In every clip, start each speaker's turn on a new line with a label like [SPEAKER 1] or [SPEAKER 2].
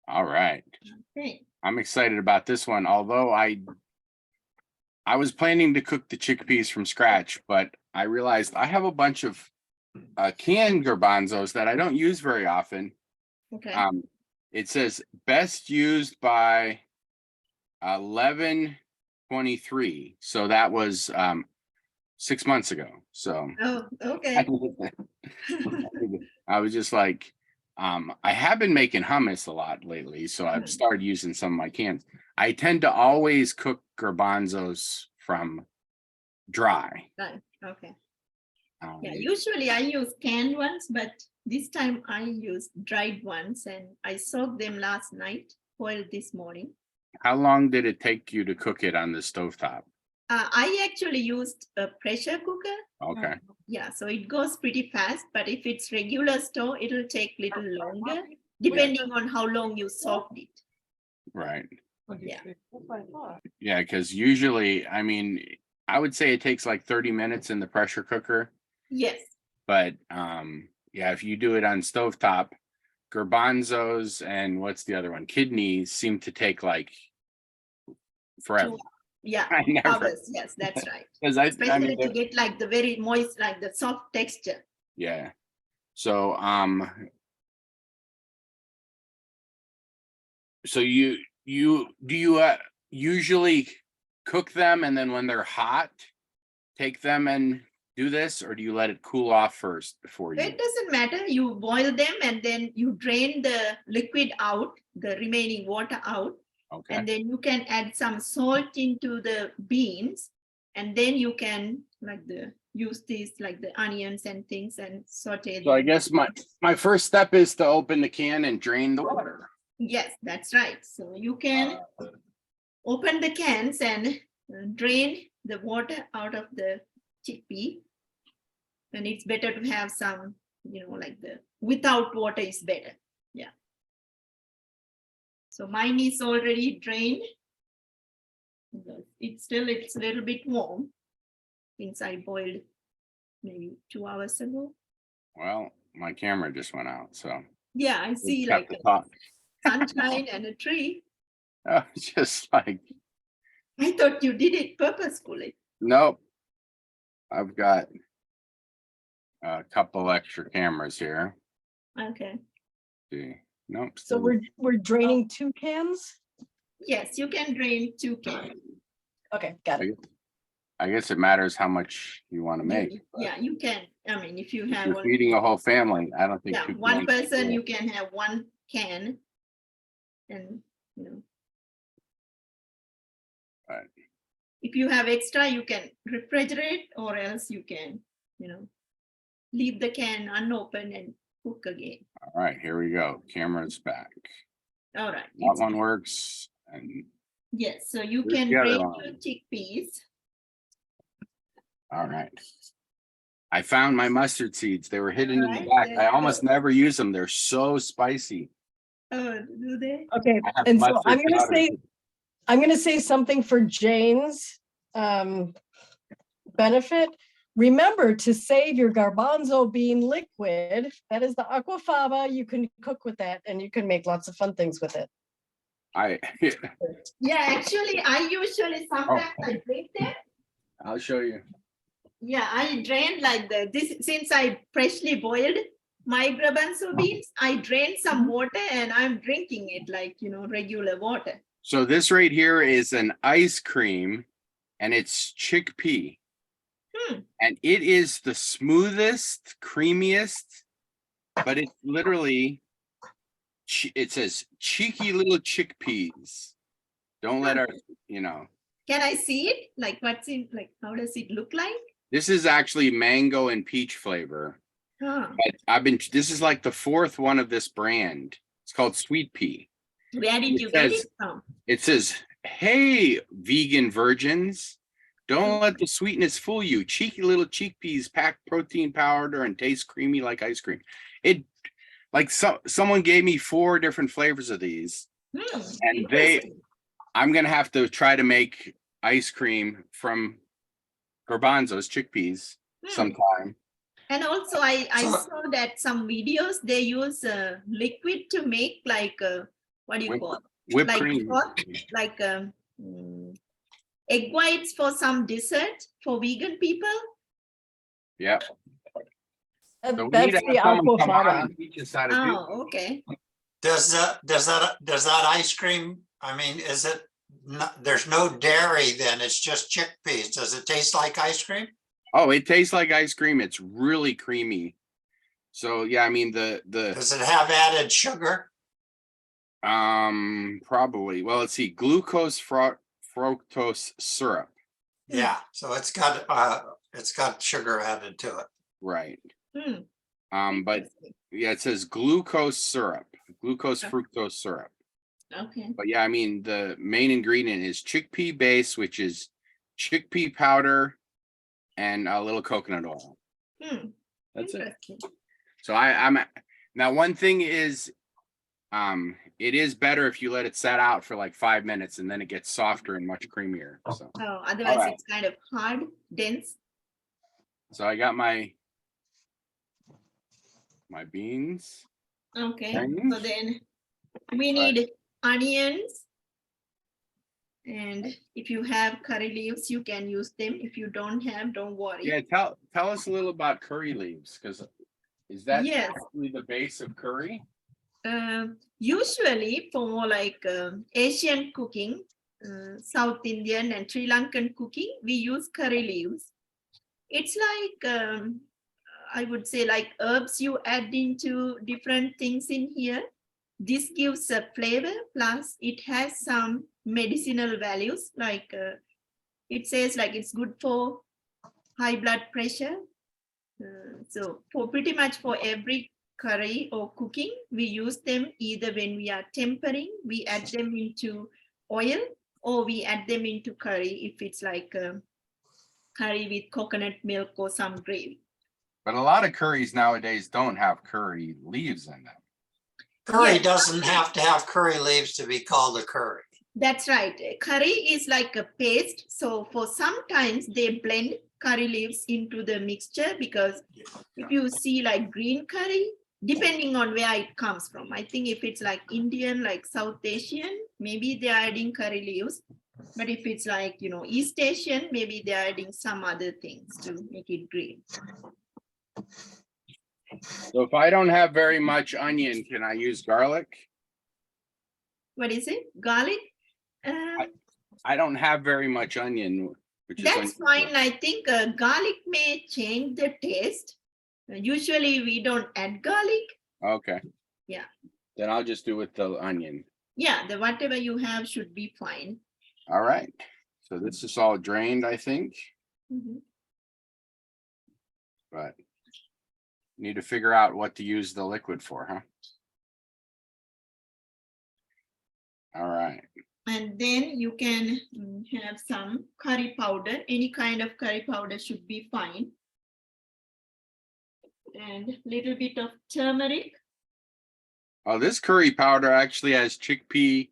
[SPEAKER 1] All right.
[SPEAKER 2] Okay.
[SPEAKER 1] I'm excited about this one, although I was planning to cook the chickpeas from scratch, but I realized I have a bunch of canned garbanzos that I don't use very often.
[SPEAKER 2] Okay.
[SPEAKER 1] It says best used by 11/23, so that was 6 months ago. So
[SPEAKER 2] Oh, okay.
[SPEAKER 1] I was just like, I have been making hummus a lot lately, so I've started using some of my cans. I tend to always cook garbanzos from dry.
[SPEAKER 2] Right. Okay. Yeah, usually I use canned ones, but this time I used dried ones, and I soaked them last night, boiled this morning.
[SPEAKER 1] How long did it take you to cook it on the stovetop?
[SPEAKER 2] I actually used a pressure cooker.
[SPEAKER 1] Okay.
[SPEAKER 2] Yeah, so it goes pretty fast, but if it's regular stove, it'll take a little longer, depending on how long you soaked it.
[SPEAKER 1] Right.
[SPEAKER 2] Yeah.
[SPEAKER 1] Yeah, because usually, I mean, I would say it takes like 30 minutes in the pressure cooker.
[SPEAKER 2] Yes.
[SPEAKER 1] But yeah, if you do it on stovetop, garbanzos and what's the other one? Kidneys seem to take like forever.
[SPEAKER 2] Yeah,
[SPEAKER 1] I never.
[SPEAKER 2] hours. Yes, that's right.
[SPEAKER 1] Because
[SPEAKER 2] Especially to get like the very moist, like the soft texture.
[SPEAKER 1] Yeah. So so you usually cook them, and then when they're hot, take them and do this, or do you let it cool off first before you?
[SPEAKER 2] It doesn't matter. You boil them and then you drain the liquid out, the remaining water out.
[SPEAKER 1] Okay.
[SPEAKER 2] And then you can add some salt into the beans, and then you can use these like the onions and things and saute.
[SPEAKER 1] So I guess my first step is to open the can and drain the water.
[SPEAKER 2] Yes, that's right. So you can open the cans and drain the water out of the chickpea. And it's better to have some, like the without water is better. Yeah. So mine is already drained. It's a little bit warm since I boiled maybe 2 hours ago.
[SPEAKER 1] Well, my camera just went out, so
[SPEAKER 2] yeah, I see like a sunshine and a tree.
[SPEAKER 1] Oh, just like
[SPEAKER 2] I thought you did it purposefully.
[SPEAKER 1] Nope. I've got a couple extra cameras here.
[SPEAKER 2] Okay.
[SPEAKER 1] See. Nope.
[SPEAKER 3] So we're draining 2 cans?
[SPEAKER 2] Yes, you can drain 2 cans.
[SPEAKER 3] Okay, got it.
[SPEAKER 1] I guess it matters how much you want to make.
[SPEAKER 2] Yeah, you can. I mean, if you have
[SPEAKER 1] you're feeding a whole family, I don't think
[SPEAKER 2] one person, you can have 1 can, and
[SPEAKER 1] Right.
[SPEAKER 2] If you have extra, you can refrigerate, or else you can, leave the can unopened and cook again.
[SPEAKER 1] All right, here we go. Camera's back.
[SPEAKER 2] All right.
[SPEAKER 1] That one works. And
[SPEAKER 2] yes, so you can drain your chickpeas.
[SPEAKER 1] All right. I found my mustard seeds. They were hidden in the back. I almost never use them. They're so spicy.
[SPEAKER 2] Oh, do they?
[SPEAKER 3] Okay, and so I'm gonna say something for Jane's benefit. Remember to save your garbanzo bean liquid. That is the aquafaba. You can cook with that, and you can make lots of fun things with it.
[SPEAKER 2] Yeah, actually, I usually sometimes I drink them.
[SPEAKER 1] I'll show you.
[SPEAKER 2] Yeah, I drain like this since I freshly boiled my garbanzo beans. I drain some water and I'm drinking it like regular water.
[SPEAKER 1] So this right here is an ice cream, and it's chickpea. And it is the smoothest, creamiest, but it's literally, it says cheeky little chickpeas. Don't let her,
[SPEAKER 2] Can I see it? Like what's in, like, how does it look like?
[SPEAKER 1] This is actually mango and peach flavor. But this is like the 4th one of this brand. It's called Sweet Pea.
[SPEAKER 2] Where did you get it from?
[SPEAKER 1] It says, hey, vegan virgins, don't let the sweetness fool you. Cheeky little chickpeas pack protein powder and taste creamy like ice cream. It like someone gave me 4 different flavors of these. And I'm gonna have to try to make ice cream from garbanzos, chickpeas sometime.
[SPEAKER 2] And also I
[SPEAKER 4] So-
[SPEAKER 2] saw that some videos they use liquid to make like what do you
[SPEAKER 1] Whip-
[SPEAKER 2] call
[SPEAKER 1] Whipped
[SPEAKER 2] like
[SPEAKER 1] cream.
[SPEAKER 2] what? Like egg whites for some dessert for vegan people.
[SPEAKER 1] Yeah. So we need
[SPEAKER 3] That's
[SPEAKER 1] to
[SPEAKER 3] the
[SPEAKER 1] have someone come on
[SPEAKER 3] aquafaba.
[SPEAKER 1] and teach us how to do.
[SPEAKER 2] Oh, okay.
[SPEAKER 4] Does that ice cream, I mean, is it, there's no dairy then, it's just chickpeas. Does it taste like ice cream?
[SPEAKER 1] Oh, it tastes like ice cream. It's really creamy. So yeah, I mean the
[SPEAKER 4] Does it have added sugar?
[SPEAKER 1] probably. Well, let's see, glucose fructose syrup.
[SPEAKER 4] Yeah, so it's got sugar added to it.
[SPEAKER 1] Right.
[SPEAKER 2] Hmm.
[SPEAKER 1] But
[SPEAKER 2] Interesting.
[SPEAKER 1] yeah, it says glucose syrup, glucose
[SPEAKER 2] Okay.
[SPEAKER 1] fructose syrup.
[SPEAKER 2] Okay.
[SPEAKER 1] But yeah, I mean the main ingredient is chickpea base, which is chickpea powder and a little coconut oil.
[SPEAKER 2] Hmm.
[SPEAKER 1] That's it.
[SPEAKER 2] Interesting.
[SPEAKER 1] So I'm now one thing is it is better if you let it set out for like 5 minutes and then it gets softer and much creamier. So
[SPEAKER 2] Oh, otherwise
[SPEAKER 1] Alright.
[SPEAKER 2] it's kind of hard, dense.
[SPEAKER 1] I got my beans.
[SPEAKER 2] Okay.
[SPEAKER 1] Onions?
[SPEAKER 2] So then we need onions. And if you have curry leaves, you can use them. If you don't have, don't worry.
[SPEAKER 1] Yeah, tell us a little about curry leaves, because is that
[SPEAKER 2] Yes.
[SPEAKER 1] actually the base of curry?
[SPEAKER 2] Usually for like Asian cooking, South Indian and Sri Lankan cooking, we use curry leaves. It's like, I would say like herbs you add into different things in here. This gives a flavor, plus it has some medicinal values, like it says like it's good for high blood pressure. So for pretty much for every curry or cooking, we use them either when we are tempering, we add them into oil, or we add them into curry if it's like curry with coconut milk or some gravy.
[SPEAKER 1] But a lot of curries nowadays don't have curry leaves in them.
[SPEAKER 4] Curry
[SPEAKER 2] Yes.
[SPEAKER 4] doesn't have to have curry leaves to be called a curry.
[SPEAKER 2] That's right. Curry is like a paste. So for sometimes they blend curry leaves into the mixture, because if you see like green curry, depending on where it comes from, I think if it's like Indian, like South Asian, maybe they're adding curry leaves. But if it's like, you know, East Asian, maybe they're adding some other things to make it green.
[SPEAKER 1] So if I don't have very much onion, can I use garlic?
[SPEAKER 2] What is it? Garlic?
[SPEAKER 1] I don't have very much onion, which
[SPEAKER 2] That's
[SPEAKER 1] is
[SPEAKER 2] fine. I think garlic may change the taste. Usually we don't add garlic.
[SPEAKER 1] Okay.
[SPEAKER 2] Yeah.
[SPEAKER 1] Then I'll just do with the onion.
[SPEAKER 2] Yeah, the whatever you have should be fine.
[SPEAKER 1] All right. So this is all drained, I think,
[SPEAKER 2] Mhm.
[SPEAKER 1] but need to figure out what to use the liquid for, huh? All right.
[SPEAKER 2] And then you can have some curry powder. Any kind of curry powder should be fine. And a little bit of turmeric.
[SPEAKER 1] Oh, this curry powder actually has chickpea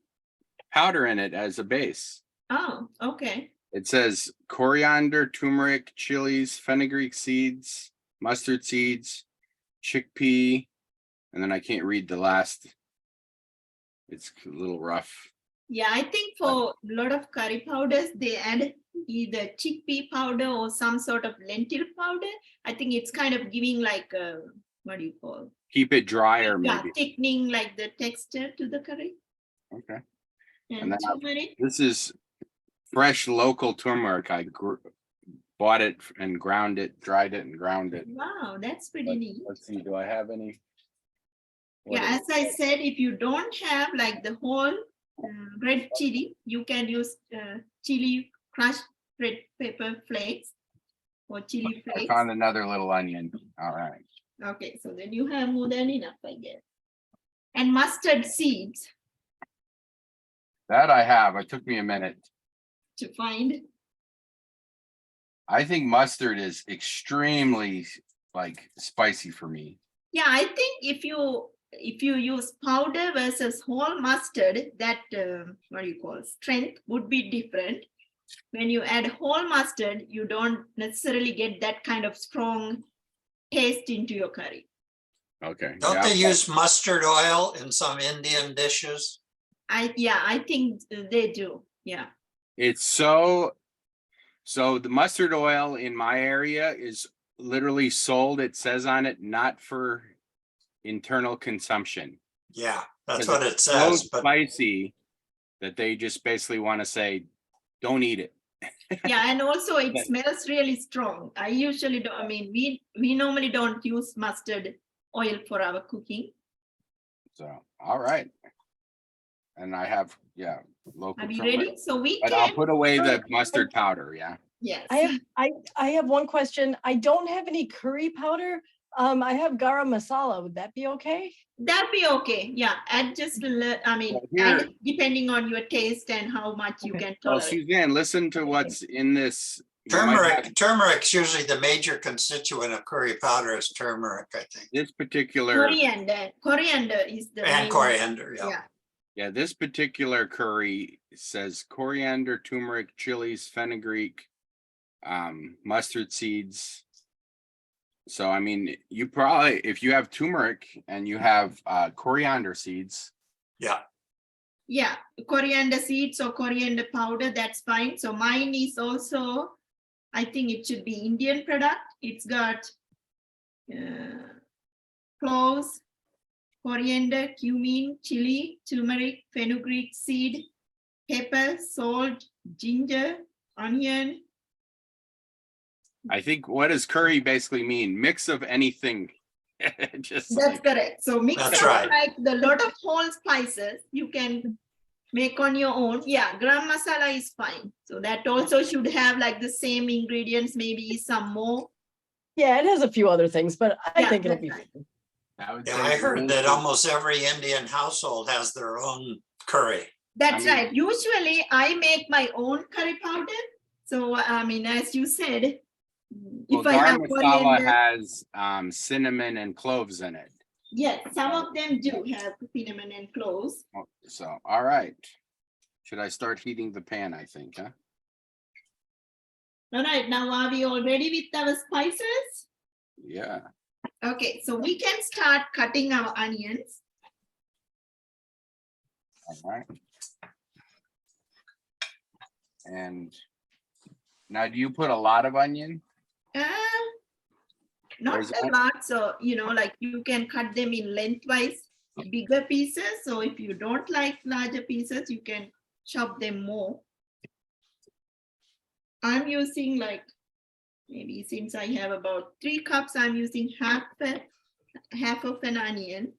[SPEAKER 1] powder in it as a base.
[SPEAKER 2] Oh, okay.
[SPEAKER 1] It says coriander, turmeric, chilies, fenugreek seeds, mustard seeds, chickpea, and then I can't read the last. It's a little rough.
[SPEAKER 2] Yeah, I think for a lot of curry powders, they add either chickpea powder or some sort of lentil powder. I think it's kind of giving like a, what do you call?
[SPEAKER 1] Keep it drier,
[SPEAKER 2] Yeah,
[SPEAKER 1] maybe.
[SPEAKER 2] thickening like the texture to the curry.
[SPEAKER 1] Okay.
[SPEAKER 2] And
[SPEAKER 1] then
[SPEAKER 2] turmeric.
[SPEAKER 1] This is fresh local turmeric. I bought it and ground it, dried it and ground it.
[SPEAKER 2] Wow, that's pretty
[SPEAKER 1] But
[SPEAKER 2] neat.
[SPEAKER 1] let's see, do I have any? What
[SPEAKER 2] Yeah,
[SPEAKER 1] is
[SPEAKER 2] as I said, if you don't have like the whole red chili, you can use chili crushed red pepper flakes or chili
[SPEAKER 1] I
[SPEAKER 2] flakes.
[SPEAKER 1] found another little onion. All right.
[SPEAKER 2] Okay, so then you have more than enough, I guess. And mustard seeds
[SPEAKER 1] That I have. It took me a minute.
[SPEAKER 2] to find.
[SPEAKER 1] I think mustard is extremely like spicy for me.
[SPEAKER 2] Yeah, I think if you use powder versus whole mustard, that what do you call strength would be different. When you add whole mustard, you don't necessarily get that kind of strong taste into your curry.
[SPEAKER 1] Okay.
[SPEAKER 4] Don't
[SPEAKER 1] yeah,
[SPEAKER 4] they use mustard oil in some Indian dishes?
[SPEAKER 2] I think they do. Yeah.
[SPEAKER 1] It's so the mustard oil in my area is literally sold, it says on it, not for internal consumption.
[SPEAKER 4] Yeah, that's
[SPEAKER 1] 'Cause
[SPEAKER 4] what it
[SPEAKER 1] it's so
[SPEAKER 4] says, but
[SPEAKER 1] spicy that they just basically want to say, don't eat it.
[SPEAKER 2] Yeah, and also it
[SPEAKER 1] Yeah.
[SPEAKER 2] smells really strong. I usually don't, I mean, we normally don't use mustard oil for our cooking.
[SPEAKER 1] So, all right. And I have, yeah, local.
[SPEAKER 2] Are we
[SPEAKER 1] turmeric,
[SPEAKER 2] ready? So we
[SPEAKER 1] But I'll
[SPEAKER 2] can,
[SPEAKER 1] put away the mustard powder. Yeah.
[SPEAKER 2] yes.
[SPEAKER 3] I have one question. I don't have any curry powder. I have garam masala. Would that be okay?
[SPEAKER 2] That'd be okay. Yeah, add just I mean,
[SPEAKER 1] Well, here-
[SPEAKER 2] add depending on your taste and how much you
[SPEAKER 3] Okay.
[SPEAKER 2] can
[SPEAKER 1] Well,
[SPEAKER 2] tolerate.
[SPEAKER 1] Suzanne, listen to what's in this. You might have
[SPEAKER 4] turmeric's usually the major constituent of curry powder is turmeric, I think,
[SPEAKER 1] this particular,
[SPEAKER 2] Coriander is the
[SPEAKER 4] and
[SPEAKER 2] main-
[SPEAKER 4] coriander, yeah.
[SPEAKER 2] Yeah,
[SPEAKER 1] yeah, this particular curry says coriander, turmeric, chilies, fenugreek, mustard seeds. So, I mean, you probably, if you have turmeric and you have coriander seeds,
[SPEAKER 2] yeah, coriander seeds or coriander powder, that's fine. So mine is also, I think it should be Indian product. It's got cloves, coriander, cumin, chili, turmeric, fenugreek seed, pepper, salt, ginger, onion.
[SPEAKER 1] I think, what does curry basically mean? Mix of anything. Just
[SPEAKER 2] That's
[SPEAKER 1] like,
[SPEAKER 2] correct. So mix
[SPEAKER 4] That's
[SPEAKER 2] up
[SPEAKER 4] right.
[SPEAKER 2] like the lot of whole spices you can make on your own. Yeah, garam masala is fine. So that also should have like the same ingredients, maybe some more.
[SPEAKER 3] Yeah, it has a few other things, but I
[SPEAKER 2] Yeah,
[SPEAKER 3] think it'll
[SPEAKER 2] that's
[SPEAKER 3] be
[SPEAKER 2] right.
[SPEAKER 3] fine.
[SPEAKER 1] I would
[SPEAKER 4] Yeah,
[SPEAKER 1] say
[SPEAKER 4] I heard that
[SPEAKER 1] really-
[SPEAKER 4] almost every Indian household has their own curry.
[SPEAKER 2] That's
[SPEAKER 1] I mean-
[SPEAKER 2] right. Usually I make my own curry powder. So I mean, as you said,
[SPEAKER 1] Well,
[SPEAKER 2] if I have
[SPEAKER 1] garam masala
[SPEAKER 2] coriander,
[SPEAKER 1] has cinnamon and cloves in it.
[SPEAKER 2] yes, some of them do have cinnamon and cloves.
[SPEAKER 1] So, all right. Should I start heating the pan, I think, huh?
[SPEAKER 2] All right, now are we all ready with our spices?
[SPEAKER 1] Yeah.
[SPEAKER 2] Okay, so we can start cutting our onions.
[SPEAKER 1] All right. And now, do you put a lot of onion?
[SPEAKER 2] Not
[SPEAKER 1] Where's
[SPEAKER 2] a
[SPEAKER 1] that?
[SPEAKER 2] lot, so like you can cut them in lengthwise, bigger pieces. So if you don't like larger pieces, you can chop them more. I'm using like, maybe since I have about 3 cups, I'm using half of an onion.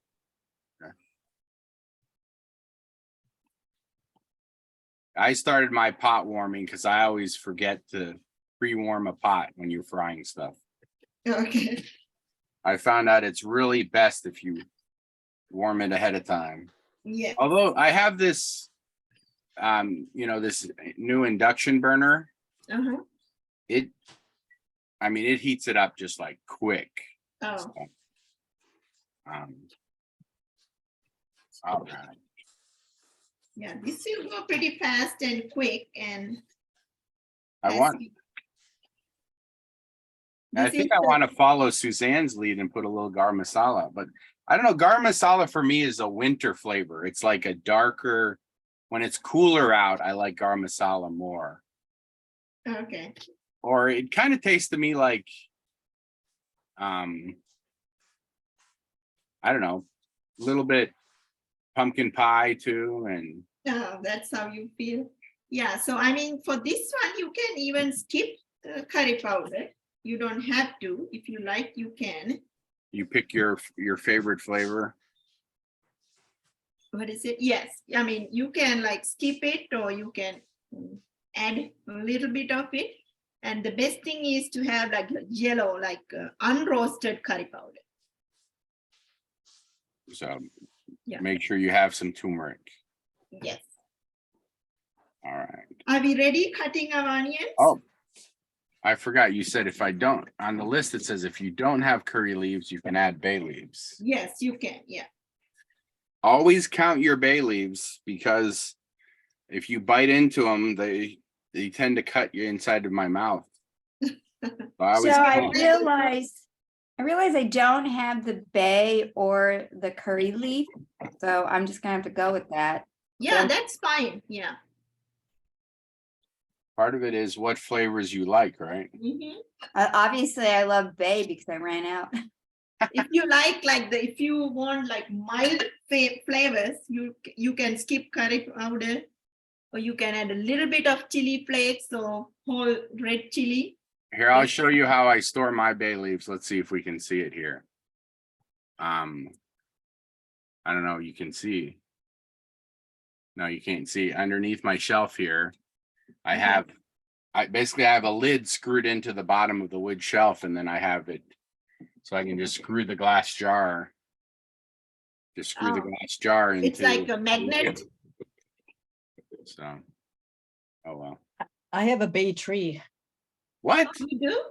[SPEAKER 1] I started my pot warming because I always forget to pre-warm a pot when you're frying stuff.
[SPEAKER 2] Okay.
[SPEAKER 1] I found out it's really best if you warm it ahead of time.
[SPEAKER 2] Yeah.
[SPEAKER 1] Although I have this, this new induction burner.
[SPEAKER 2] Uh-huh.
[SPEAKER 1] I mean, it heats it up just like quick.
[SPEAKER 2] Oh,
[SPEAKER 1] So, all right.
[SPEAKER 2] yeah, this will go pretty fast and quick, and
[SPEAKER 1] I
[SPEAKER 2] as
[SPEAKER 1] want,
[SPEAKER 2] you-
[SPEAKER 1] I
[SPEAKER 2] This
[SPEAKER 1] think
[SPEAKER 2] is
[SPEAKER 1] I
[SPEAKER 2] the-
[SPEAKER 1] want to follow Suzanne's lead and put a little garam masala, but I don't know. Garam masala for me is a winter flavor. It's like a darker, when it's cooler out, I like garam masala more.
[SPEAKER 2] Okay.
[SPEAKER 1] Or it kind of tastes to me like, I don't know, a little bit pumpkin pie too. And
[SPEAKER 2] That's how you feel. Yeah, so I mean, for this one, you can even skip curry powder. You don't have to. If you like, you can.
[SPEAKER 1] you pick your favorite flavor.
[SPEAKER 2] What is it? Yes, I mean, you can like skip it, or you can add a little bit of it. And the best thing is to have like yellow, like unroasted curry powder.
[SPEAKER 1] So
[SPEAKER 2] Yeah.
[SPEAKER 1] make sure you have some turmeric.
[SPEAKER 2] Yes.
[SPEAKER 1] All right.
[SPEAKER 2] Are we ready cutting our onions?
[SPEAKER 1] Oh, I forgot. You said if I don't, on the list, it says if you don't have curry leaves, you can add bay leaves.
[SPEAKER 2] Yes, you can. Yeah.
[SPEAKER 1] Always count your bay leaves, because if you bite into them, they tend to cut you inside of my mouth. So I
[SPEAKER 3] So
[SPEAKER 1] always
[SPEAKER 3] I
[SPEAKER 1] count.
[SPEAKER 3] realize
[SPEAKER 5] I realize I don't have the bay or the curry leaf, so I'm just gonna have to go with that.
[SPEAKER 2] Yeah,
[SPEAKER 5] So-
[SPEAKER 2] that's fine. Yeah.
[SPEAKER 1] Part of it is what flavors you like, right?
[SPEAKER 2] Mhm.
[SPEAKER 5] Obviously, I love bay because I ran out.
[SPEAKER 2] If you like if you want like mild flavors, you can skip curry powder, or you can add a little bit of chili flakes or whole red chili.
[SPEAKER 1] Here, I'll show you how I store my bay leaves. Let's see if we can see it here. I don't know, you can see. No, you can't see. Underneath my shelf here, I basically have a lid screwed into the bottom of the wood shelf, and then I have it, so I can just screw the glass jar. Just screw the
[SPEAKER 2] Oh.
[SPEAKER 1] glass jar into.
[SPEAKER 2] It's like a magnet.
[SPEAKER 1] So, oh well.
[SPEAKER 3] I have a bay tree.
[SPEAKER 1] What?
[SPEAKER 2] You do?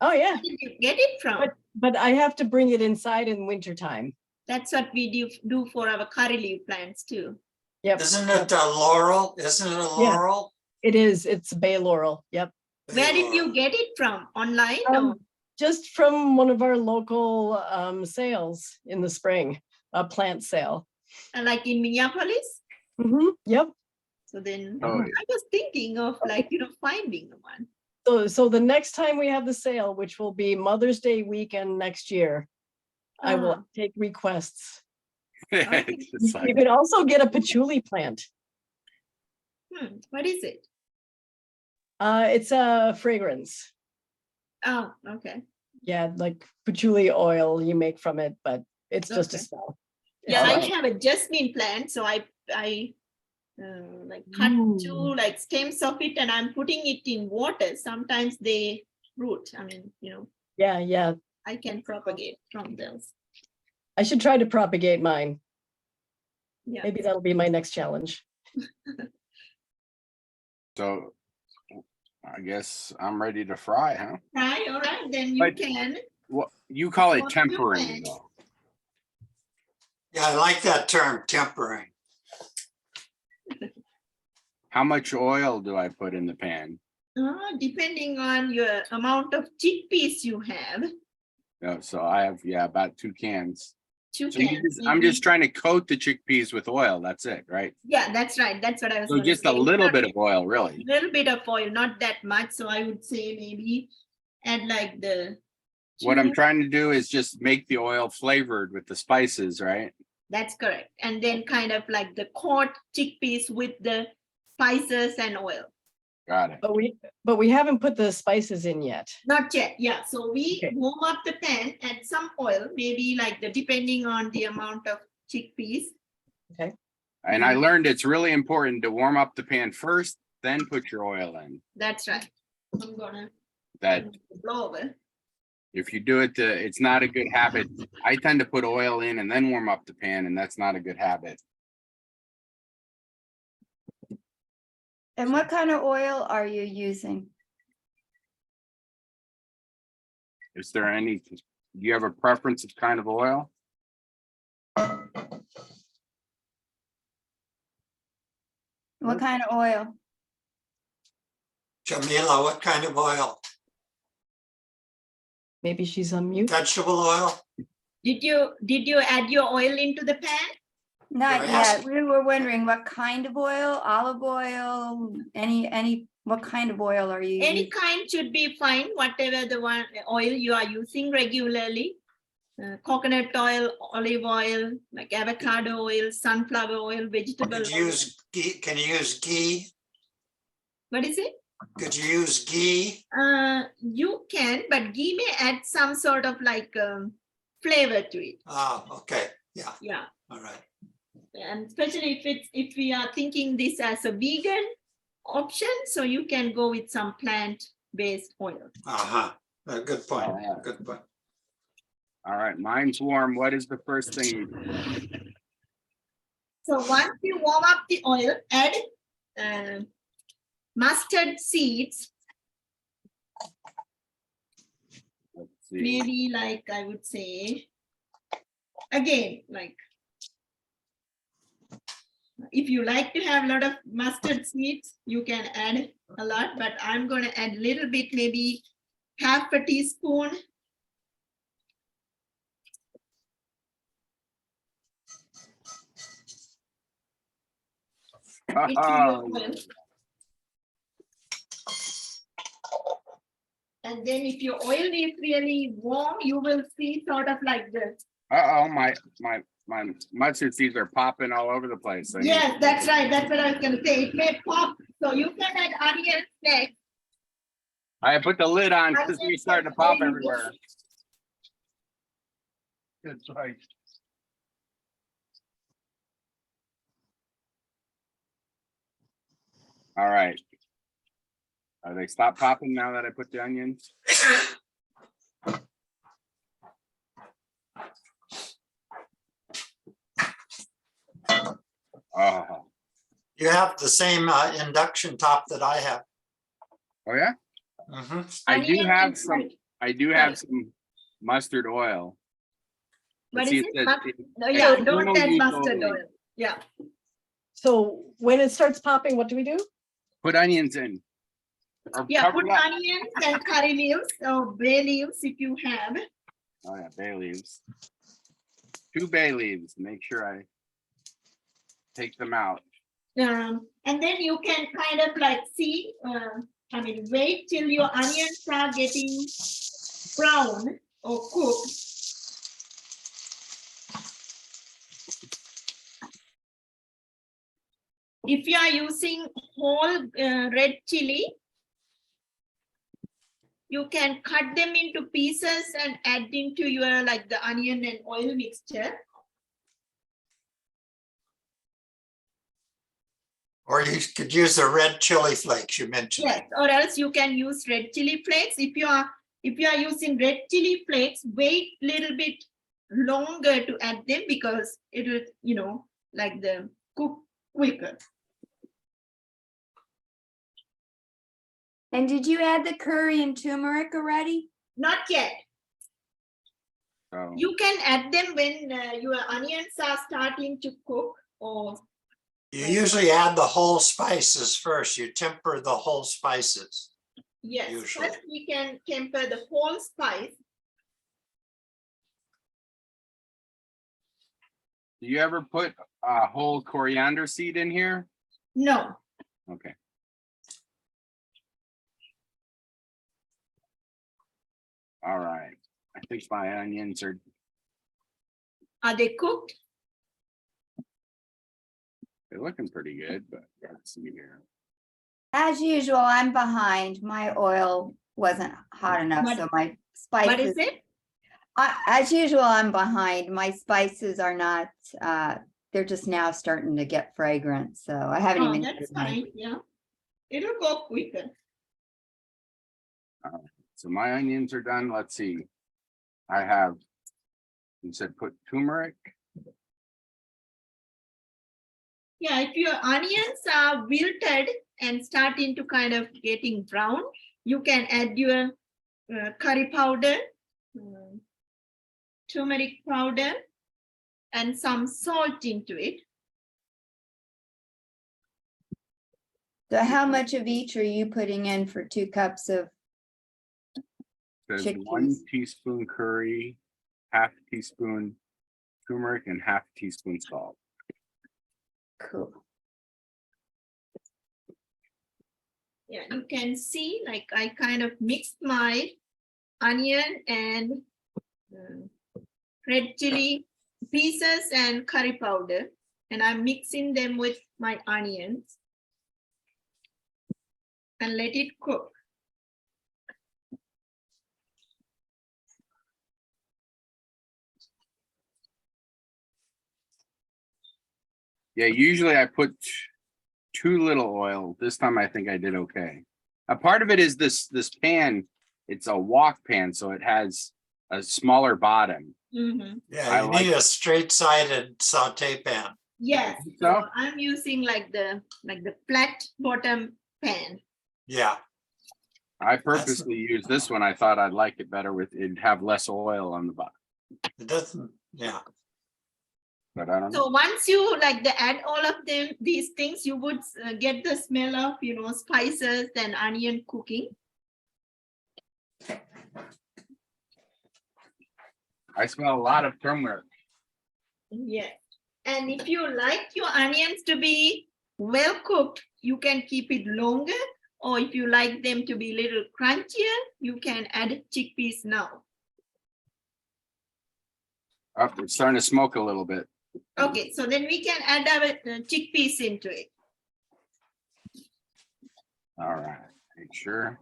[SPEAKER 3] Oh, yeah.
[SPEAKER 2] Where did you get it from?
[SPEAKER 3] But I have to bring it inside in wintertime.
[SPEAKER 2] That's what we do for our curry leaf plants too.
[SPEAKER 3] Yep.
[SPEAKER 4] Isn't it a laurel? Isn't it a laurel?
[SPEAKER 3] It is. It's bay laurel. Yep.
[SPEAKER 2] Where did
[SPEAKER 4] Laurel.
[SPEAKER 2] you get it from? Online or
[SPEAKER 3] Just from one of our local sales in the spring, a plant sale.
[SPEAKER 2] like in Minneapolis?
[SPEAKER 3] Yep.
[SPEAKER 2] So then
[SPEAKER 1] Oh,
[SPEAKER 2] I was thinking of finding one.
[SPEAKER 3] So the next time we have the sale, which will be Mother's Day weekend next year, I
[SPEAKER 2] Ah.
[SPEAKER 3] will take requests.
[SPEAKER 1] It's just
[SPEAKER 3] You
[SPEAKER 1] like,
[SPEAKER 3] could also get a patchouli plant.
[SPEAKER 2] What is it?
[SPEAKER 3] It's a fragrance.
[SPEAKER 2] Oh, okay.
[SPEAKER 3] Yeah, like patchouli oil you make from it, but it's just a
[SPEAKER 2] Okay.
[SPEAKER 3] smell.
[SPEAKER 2] Yeah,
[SPEAKER 3] It's
[SPEAKER 2] I
[SPEAKER 3] not-
[SPEAKER 2] have a jasmine plant, so I cut two stems of it, and I'm putting it in water. Sometimes they root. I mean,
[SPEAKER 3] Yeah.
[SPEAKER 2] I can propagate from those.
[SPEAKER 3] I should try to propagate mine.
[SPEAKER 2] Yeah.
[SPEAKER 3] Maybe that'll be my next challenge.
[SPEAKER 1] so I guess I'm ready to fry, huh?
[SPEAKER 2] Right, all right, then you
[SPEAKER 1] But-
[SPEAKER 2] can.
[SPEAKER 1] What you call it
[SPEAKER 2] What
[SPEAKER 1] tempering
[SPEAKER 2] kind?
[SPEAKER 1] though?
[SPEAKER 4] Yeah, I like that term, tempering.
[SPEAKER 1] How much oil do I put in the pan?
[SPEAKER 2] Depending on your amount of chickpeas you have.
[SPEAKER 1] So I have, about 2 cans.
[SPEAKER 2] Two
[SPEAKER 1] So
[SPEAKER 2] cans,
[SPEAKER 1] I'm
[SPEAKER 2] maybe.
[SPEAKER 1] just trying to coat the chickpeas with oil. That's it, right?
[SPEAKER 2] Yeah, that's right. That's what I was
[SPEAKER 1] So
[SPEAKER 2] gonna
[SPEAKER 1] just a
[SPEAKER 2] say.
[SPEAKER 1] little
[SPEAKER 2] Not-
[SPEAKER 1] bit of oil, really.
[SPEAKER 2] little bit of oil, not that much. So I would say maybe add like the.
[SPEAKER 1] What I'm
[SPEAKER 2] two-
[SPEAKER 1] trying to do is just make the oil flavored with the spices, right?
[SPEAKER 2] That's correct. And then kind of like the coat chickpeas with the spices and oil.
[SPEAKER 1] Got it.
[SPEAKER 3] But we haven't put the spices in yet.
[SPEAKER 2] Not yet, yeah. So we
[SPEAKER 3] Okay.
[SPEAKER 2] warm up the pan, add some oil, maybe like depending on the amount of chickpeas.
[SPEAKER 1] And I learned it's really important to warm up the pan first, then put your oil in.
[SPEAKER 2] That's right. I'm gonna
[SPEAKER 1] That
[SPEAKER 2] blow over.
[SPEAKER 1] if you do it, it's not a good habit. I tend to put oil in and then warm up the pan, and that's not a good habit.
[SPEAKER 5] And what kind of oil are you using?
[SPEAKER 1] Is there any, do you have a preference of kind of oil?
[SPEAKER 5] What kind of oil?
[SPEAKER 4] Chamila, what kind of oil?
[SPEAKER 3] Maybe she's on mute.
[SPEAKER 4] Vegetable oil?
[SPEAKER 2] Did you add your oil into the pan?
[SPEAKER 5] Not
[SPEAKER 4] You're
[SPEAKER 5] yet.
[SPEAKER 4] asking-
[SPEAKER 5] We were wondering what kind of oil, olive oil, what kind of oil are you
[SPEAKER 2] Any
[SPEAKER 5] using?
[SPEAKER 2] kind should be fine, whatever the oil you are using regularly. Coconut oil, olive oil, like avocado oil, sunflower oil, vegetable
[SPEAKER 4] Could you
[SPEAKER 2] oil.
[SPEAKER 4] use ghee? Can you use ghee?
[SPEAKER 2] What is it?
[SPEAKER 4] Could you use ghee?
[SPEAKER 2] You can, but ghee may add some sort of flavor to it.
[SPEAKER 4] Oh, okay, yeah,
[SPEAKER 2] Yeah,
[SPEAKER 4] all right.
[SPEAKER 2] and especially if we are thinking this as a vegan option, so you can go with some plant-based oil.
[SPEAKER 4] Uh-huh, good point,
[SPEAKER 1] All right.
[SPEAKER 4] good point.
[SPEAKER 1] All right, mine's warm. What is the first thing you do?
[SPEAKER 2] So once you warm up the oil, add mustard seeds,
[SPEAKER 1] Let's see.
[SPEAKER 2] maybe I would say, again, if you like to have a lot of mustard seeds, you can add a lot, but I'm going to add a little bit, maybe half a teaspoon into your oil. And then if your oil is really warm, you will see sort of like this.
[SPEAKER 1] Uh-oh, my mustard seeds are popping all over the place. I need-
[SPEAKER 2] Yes, that's right. That's what I was gonna say. It may pop, so you can add onions next.
[SPEAKER 1] I put the lid on because they're starting to pop everywhere. That's right. All right. Are they stop popping now that I put the onions? Oh,
[SPEAKER 4] You have the same induction top that I have.
[SPEAKER 1] oh yeah.
[SPEAKER 4] Mhm.
[SPEAKER 1] I do
[SPEAKER 2] Onion
[SPEAKER 1] have
[SPEAKER 2] and
[SPEAKER 1] some.
[SPEAKER 2] salt.
[SPEAKER 1] I do have
[SPEAKER 2] Right.
[SPEAKER 1] some mustard oil.
[SPEAKER 2] What
[SPEAKER 1] See,
[SPEAKER 2] is
[SPEAKER 1] it
[SPEAKER 2] it?
[SPEAKER 1] says
[SPEAKER 2] No, yeah,
[SPEAKER 1] external
[SPEAKER 2] don't add
[SPEAKER 1] use
[SPEAKER 2] mustard
[SPEAKER 1] only.
[SPEAKER 2] oil. Yeah.
[SPEAKER 3] So when it starts popping, what do we do?
[SPEAKER 1] Put onions in. Or
[SPEAKER 2] Yeah,
[SPEAKER 1] cover
[SPEAKER 2] put
[SPEAKER 1] it up.
[SPEAKER 2] onions and curry leaves or bay leaves if you have.
[SPEAKER 1] Oh yeah, bay leaves. 2 bay leaves. Make sure I take them out.
[SPEAKER 2] And then you can kind of like see, wait till your onions are getting brown or cooked. If you are using whole red chili, you can cut them into pieces and add into your like the onion and oil mixture.
[SPEAKER 4] Or you could use the red chili flakes you mentioned.
[SPEAKER 2] Yes, or else you can use red chili flakes. If you are using red chili flakes, wait a little bit longer to add them because it will, like the cook quicker.
[SPEAKER 5] And did you add the curry and turmeric already?
[SPEAKER 2] Not yet.
[SPEAKER 1] So
[SPEAKER 2] You can add them when your onions are starting to cook, or
[SPEAKER 4] You usually add the whole spices first. You temper the whole spices.
[SPEAKER 2] yes,
[SPEAKER 4] Usually.
[SPEAKER 2] first we can temper the whole spice.
[SPEAKER 1] do you ever put a whole coriander seed in here?
[SPEAKER 2] No,
[SPEAKER 1] Okay. All right. I think my onions are.
[SPEAKER 2] are they cooked?
[SPEAKER 1] They're looking pretty good, but let's see here.
[SPEAKER 5] As usual, I'm behind. My oil wasn't hot enough,
[SPEAKER 2] What-
[SPEAKER 5] so my
[SPEAKER 2] What is
[SPEAKER 5] spices.
[SPEAKER 2] it?
[SPEAKER 5] As usual, I'm behind. My spices are not, they're just now starting to get fragrant, so I haven't
[SPEAKER 2] Oh,
[SPEAKER 5] even.
[SPEAKER 2] that's
[SPEAKER 5] added my-
[SPEAKER 2] fine, yeah. It'll go quicker.
[SPEAKER 1] So my onions are done. Let's see. I have, you said put turmeric.
[SPEAKER 2] Yeah, if your onions are wilted and starting to kind of getting brown, you can add your curry powder, turmeric powder, and some salt into it.
[SPEAKER 5] So how much of each are you putting in for 2 cups of?
[SPEAKER 1] There's
[SPEAKER 5] Chickpeas.
[SPEAKER 1] 1 teaspoon curry, half teaspoon turmeric, and half teaspoon salt.
[SPEAKER 5] Cool.
[SPEAKER 2] Yeah, you can see like I kind of mixed my onion and red chili pieces and curry powder, and I'm mixing them with my onions and let it cook.
[SPEAKER 1] Yeah, usually I put too little oil. This time I think I did okay. A part of it is this pan. It's a wok pan, so it has a smaller bottom.
[SPEAKER 2] Mhm.
[SPEAKER 4] Yeah,
[SPEAKER 1] I
[SPEAKER 4] you
[SPEAKER 1] like-
[SPEAKER 4] need a straight-sided saute pan.
[SPEAKER 2] Yes,
[SPEAKER 1] think
[SPEAKER 2] so
[SPEAKER 1] so?
[SPEAKER 2] I'm using like the flat bottom pan.
[SPEAKER 4] Yeah,
[SPEAKER 1] I purposely used this one. I thought I'd like it better with it'd have less oil on the bottom,
[SPEAKER 4] it doesn't, yeah.
[SPEAKER 1] but I don't know.
[SPEAKER 2] So once you add all of these things, you would get the smell of spices and onion cooking.
[SPEAKER 1] I smell a lot of turmeric.
[SPEAKER 2] Yes, and if you like your onions to be well cooked, you can keep it longer. Or if you like them to be a little crunchier, you can add chickpeas now.
[SPEAKER 1] Oh, it's starting to smoke a little bit.
[SPEAKER 2] Okay, so then we can add our chickpeas into it.
[SPEAKER 1] All right, make sure.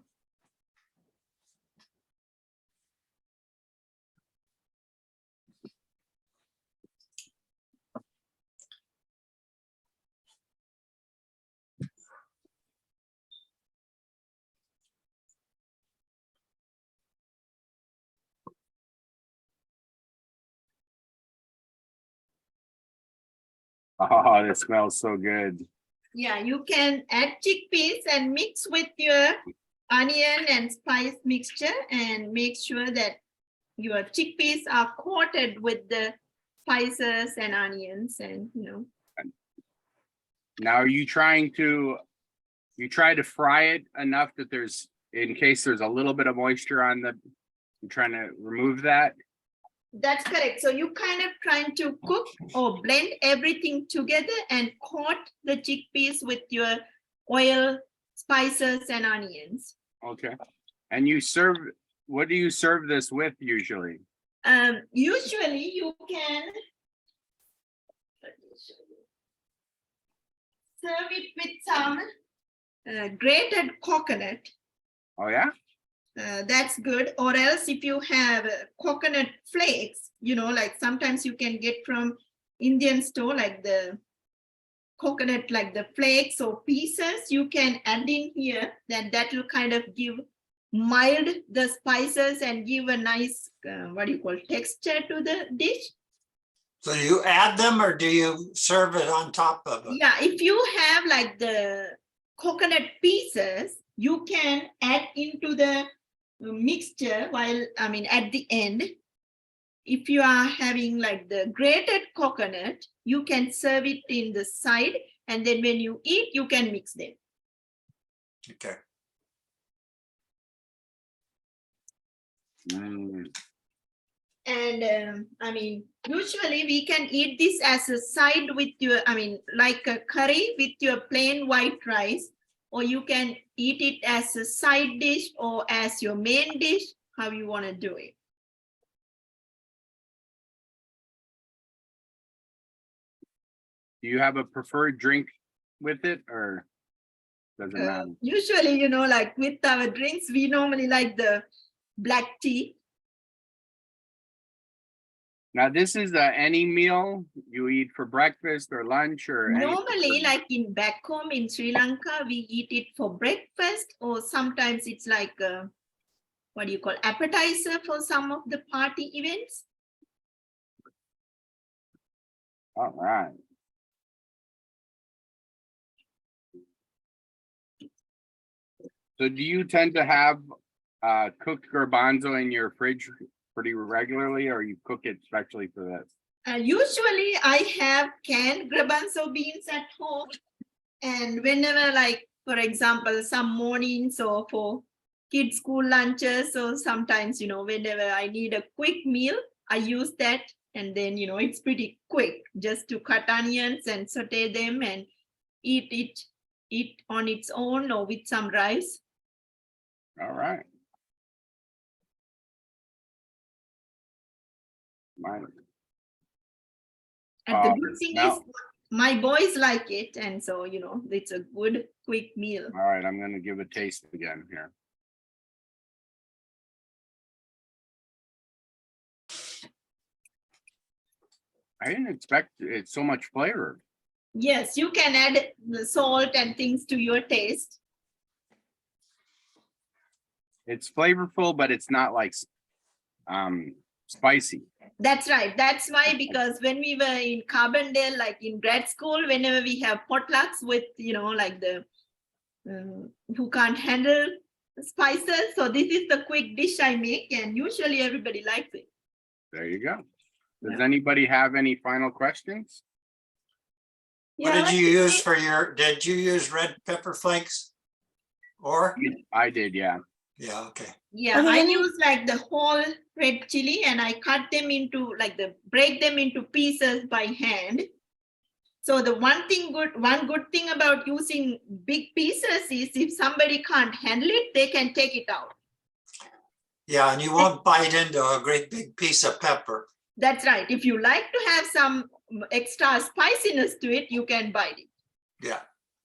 [SPEAKER 1] Oh, this smells so good.
[SPEAKER 2] Yeah, you can add chickpeas and mix with your onion and spice mixture and make sure that your chickpeas are coated with the spices and onions and, you know.
[SPEAKER 1] Now, are you trying to, you try to fry it enough that there's, in case there's a little bit of moisture on the, you're trying to remove that?
[SPEAKER 2] That's correct. So you kind of trying to cook or blend everything together and coat the chickpeas with your oil, spices, and onions.
[SPEAKER 1] Okay. And you serve, what do you serve this with usually?
[SPEAKER 2] Usually you can serve it with some grated coconut.
[SPEAKER 1] Oh, yeah?
[SPEAKER 2] That's good. Or else if you have coconut flakes, you know, like sometimes you can get from Indian store, like the coconut, like the flakes or pieces, you can add in here. Then that will kind of give mild the spices and give a nice, what do you call, texture to the dish.
[SPEAKER 4] So do you add them or do you serve it on top of it?
[SPEAKER 2] Yeah, if you have like the coconut pieces, you can add into the mixture while, I mean, at the end. If you are having like the grated coconut, you can serve it in the side, and then when you eat, you can mix them.
[SPEAKER 4] Okay.
[SPEAKER 1] Mm.
[SPEAKER 2] And I mean, usually we can eat this as a side with your, I mean, like a curry with your plain white rice, or you can eat it as a side dish or as your main dish, how you want to do it.
[SPEAKER 1] Do you have a preferred drink with it or doesn't matter?
[SPEAKER 2] Usually, you know, like with our drinks, we normally like the black tea.
[SPEAKER 1] Now, this is any meal you eat for breakfast or lunch or
[SPEAKER 2] Normally,
[SPEAKER 1] any.
[SPEAKER 2] like in back home in Sri Lanka, we eat it for breakfast, or sometimes it's like a, what do you call, appetizer for some of the party events.
[SPEAKER 1] All right. So do you tend to have cooked garbanzo in your fridge pretty regularly, or you cook it especially for this?
[SPEAKER 2] Usually I have canned garbanzo beans at home, and whenever, like, for example, some mornings or for kids' school lunches, or sometimes, you know, whenever I need a quick meal, I use that. And then, you know, it's pretty quick just to cut onions and saute them and eat on its own or with some rice.
[SPEAKER 1] All right. Mine.
[SPEAKER 2] And the
[SPEAKER 1] Oh,
[SPEAKER 2] good
[SPEAKER 1] it
[SPEAKER 2] thing is
[SPEAKER 1] smells.
[SPEAKER 2] my boys like it, and so, you know, it's a good quick meal.
[SPEAKER 1] All right, I'm gonna give a taste again here. I didn't expect it so much flavor.
[SPEAKER 2] Yes, you can add the salt and things to your taste.
[SPEAKER 1] It's flavorful, but it's not like spicy.
[SPEAKER 2] That's right. That's why, because when we were in Carbondale, like in grad school, whenever we have potlucks with, you know, like the who can't handle spices, so this is the quick dish I make, and usually everybody likes it.
[SPEAKER 1] There you go. Does
[SPEAKER 2] Yeah.
[SPEAKER 1] anybody have any final questions?
[SPEAKER 4] What did you use for your, did you use red pepper flakes? Or,
[SPEAKER 1] I did, yeah.
[SPEAKER 4] yeah, okay.
[SPEAKER 2] Yeah,
[SPEAKER 3] Are there
[SPEAKER 2] I
[SPEAKER 3] any-
[SPEAKER 2] use like the whole red chili, and I cut them into, like, break them into pieces by hand. So the one good thing about using big pieces is if somebody can't handle it, they can take it out.
[SPEAKER 4] Yeah, and you won't bite into a great big piece of pepper.
[SPEAKER 2] That's right. If you like to have some extra spiciness to it, you can bite it.
[SPEAKER 4] Yeah.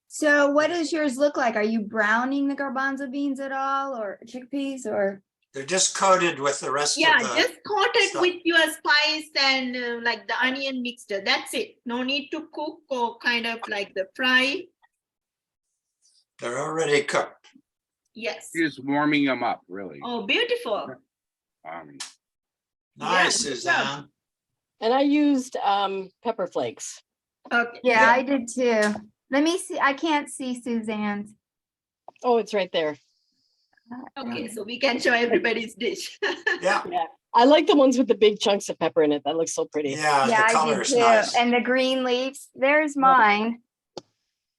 [SPEAKER 5] So what does yours look like? Are you browning the garbanzo beans at all or chickpeas or?
[SPEAKER 4] They're just coated with the rest
[SPEAKER 2] Yeah,
[SPEAKER 4] of the,
[SPEAKER 2] just coat it
[SPEAKER 4] stuff.
[SPEAKER 2] with your spice and like the onion mixture. That's it. No need to cook or kind of like the fry.
[SPEAKER 4] they're already cooked.
[SPEAKER 2] Yes.
[SPEAKER 1] You're just warming them up, really.
[SPEAKER 2] Oh, beautiful.
[SPEAKER 1] Um,
[SPEAKER 4] Nice,
[SPEAKER 2] good job.
[SPEAKER 4] Suzanne.
[SPEAKER 3] And I used pepper flakes.
[SPEAKER 2] Okay.
[SPEAKER 5] Yeah,
[SPEAKER 2] good.
[SPEAKER 5] I did too. Let me see. I can't see Suzanne's.
[SPEAKER 3] Oh, it's right there.
[SPEAKER 2] Okay, so we can show everybody's dish.
[SPEAKER 4] Yeah,
[SPEAKER 3] I like the ones with the big chunks of pepper in it. That looks so pretty.
[SPEAKER 4] yeah,
[SPEAKER 5] Yeah,
[SPEAKER 4] the
[SPEAKER 5] I did
[SPEAKER 4] color's
[SPEAKER 5] too.
[SPEAKER 4] nice.
[SPEAKER 5] And the green leaves. There's mine.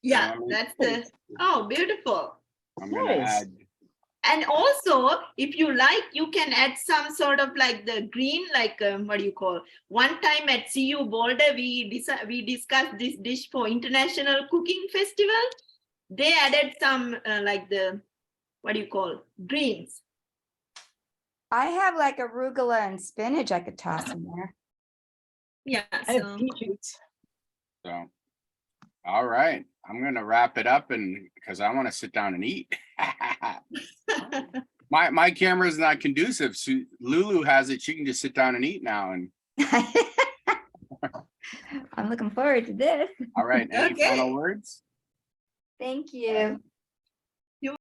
[SPEAKER 2] Yeah, that's the, oh, beautiful.
[SPEAKER 1] I'm gonna
[SPEAKER 3] Nice.
[SPEAKER 1] add.
[SPEAKER 2] And also, if you like, you can add some sort of like the green, like what do you call? One time at CU Boulder, we discussed this dish for International Cooking Festival. They added some like the, what do you call, greens.
[SPEAKER 5] I have like arugula and spinach I could toss in there.
[SPEAKER 2] Yeah,
[SPEAKER 3] I have
[SPEAKER 2] so
[SPEAKER 3] pea shoots.
[SPEAKER 1] So, all right, I'm gonna wrap it up and because I want to sit down and eat. My camera is not conducive. So Lulu has it. She can just sit down and eat now. And
[SPEAKER 5] I'm looking forward to this.
[SPEAKER 1] all right, any
[SPEAKER 2] Okay.
[SPEAKER 1] final words?
[SPEAKER 5] Thank you.